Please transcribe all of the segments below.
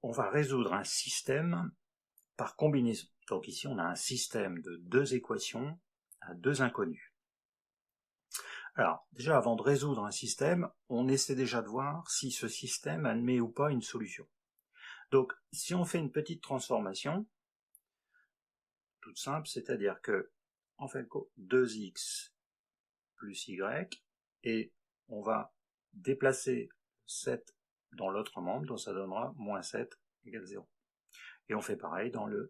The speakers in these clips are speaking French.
on va résoudre un système par combinaison. Donc ici, on a un système de deux équations à deux inconnus. Alors, déjà, avant de résoudre un système, on essaie déjà de voir si ce système admet ou pas une solution. Donc, si on fait une petite transformation, toute simple, c'est-à-dire que, en fait, 2x plus y, et on va déplacer 7 dans l'autre membre, donc ça donnera moins 7 égale 0. Et on fait pareil dans la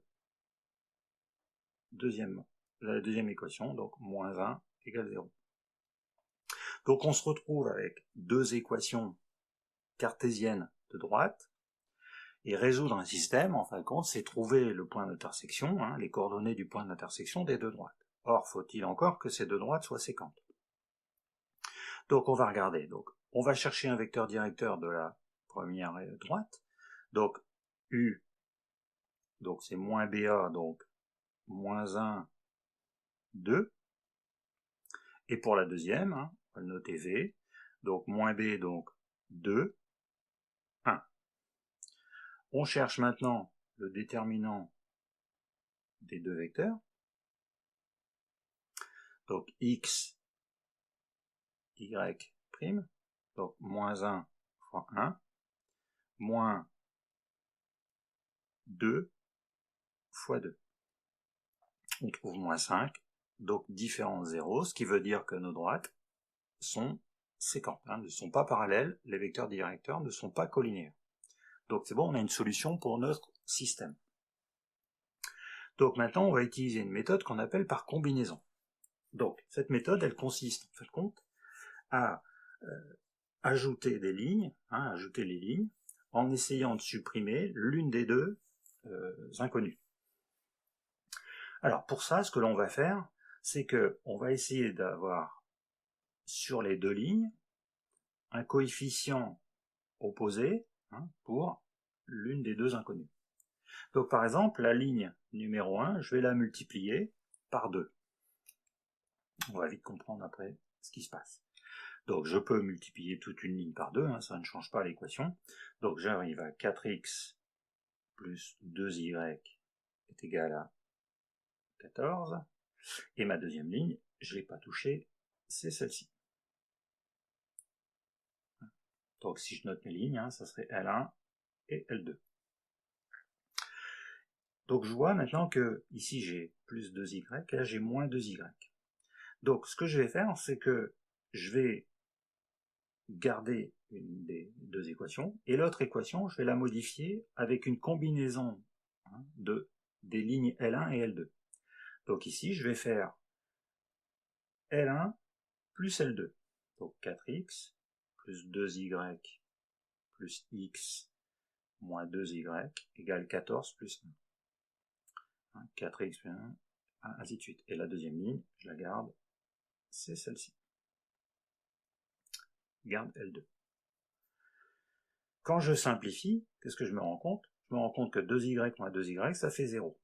deuxième équation, donc moins 1 égale 0. Donc on se retrouve avec deux équations cartésiennes de droite, et résoudre un système, en fin de compte, c'est trouver le point d'intersection, les coordonnées du point d'intersection des deux droites. Or, faut-il encore que ces deux droites soient séquentes. Donc on va regarder, on va chercher un vecteur directeur de la première droite, donc U, donc c'est moins BA, donc moins 1, 2, et pour la deuxième, on va le noter V, donc moins B, donc 2, 1. On cherche maintenant le déterminant des deux vecteurs, donc X, Y', donc moins 1 fois 1, moins 2 fois 2. On trouve moins 5, donc différents zéros, ce qui veut dire que nos droites sont séquentes, ne sont pas parallèles, les vecteurs directeurs ne sont pas collinéaires. Donc c'est bon, on a une solution pour notre système. Donc maintenant, on va utiliser une méthode qu'on appelle par combinaison. Donc cette méthode, elle consiste, en fin de compte, à ajouter des lignes, ajouter les lignes, en essayant de supprimer l'une des deux inconnues. Alors pour ça, ce que l'on va faire, c'est qu'on va essayer d'avoir sur les deux lignes un coefficient opposé pour l'une des deux inconnues. Donc par exemple, la ligne numéro 1, je vais la multiplier par 2. On va vite comprendre après ce qui se passe. Donc je peux multiplier toute une ligne par 2, ça ne change pas l'équation. Donc j'arrive à 4x plus 2y est égal à 14. Et ma deuxième ligne, je ne l'ai pas touchée, c'est celle-ci. Donc si je note mes lignes, ça serait L1 et L2. Donc je vois maintenant que ici j'ai plus 2y, et là j'ai moins 2y. Donc ce que je vais faire, c'est que je vais garder une des deux équations, et l'autre équation, je vais la modifier avec une combinaison des lignes L1 et L2. Donc ici, je vais faire L1 plus L2. Donc 4x plus 2y plus x moins 2y égale 14 plus 1. 4x plus 1, ainsi de suite. Et la deuxième ligne, je la garde, c'est celle-ci. Garde L2. Quand je simplifie, qu'est-ce que je me rends compte? Je me rends compte que 2y moins 2y, ça fait 0.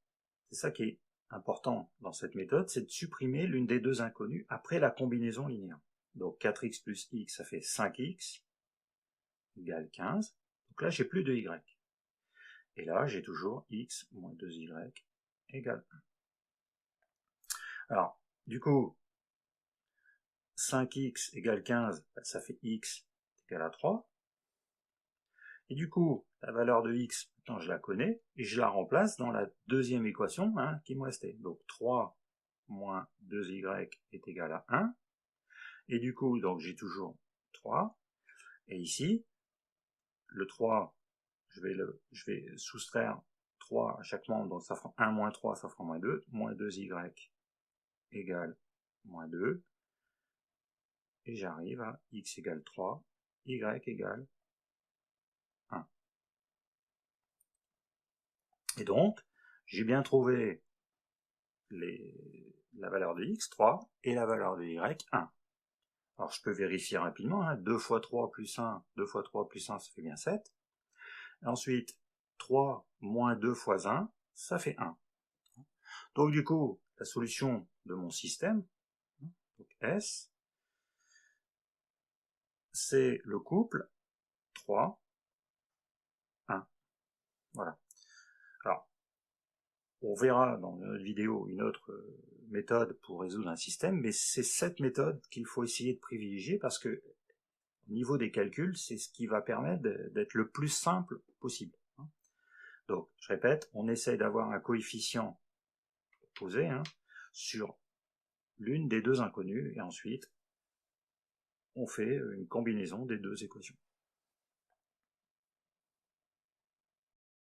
C'est ça qui est important dans cette méthode, c'est de supprimer l'une des deux inconnues après la combinaison linéaire. Donc 4x plus x, ça fait 5x, égale 15. Donc là, j'ai plus de y. Et là, j'ai toujours x moins 2y égale 1. Alors, du coup, 5x égale 15, ça fait x égale à 3. Et du coup, la valeur de x, maintenant je la connais, et je la remplace dans la deuxième équation qui me restait. Donc 3 moins 2y est égal à 1. Et du coup, donc j'ai toujours 3. Et ici, le 3, je vais soustraire 3 à chaque membre, donc ça fera 1 moins 3, ça fera moins 2. Moins 2y égale moins 2. Et j'arrive à x égale 3, y égale 1. Et donc, j'ai bien trouvé la valeur de x, 3, et la valeur de y, 1. Alors je peux vérifier rapidement, 2 fois 3 plus 1, 2 fois 3 plus 1, ça fait bien 7. Et ensuite, 3 moins 2 fois 1, ça fait 1. Donc du coup, la solution de mon système, donc S, c'est le couple 3, 1. Voilà. Alors, on verra dans une autre vidéo une autre méthode pour résoudre un système, mais c'est cette méthode qu'il faut essayer de privilégier parce que au niveau des calculs, c'est ce qui va permettre d'être le plus simple possible. Donc, je répète, on essaye d'avoir un coefficient posé sur l'une des deux inconnues, et ensuite, on fait une combinaison des deux équations.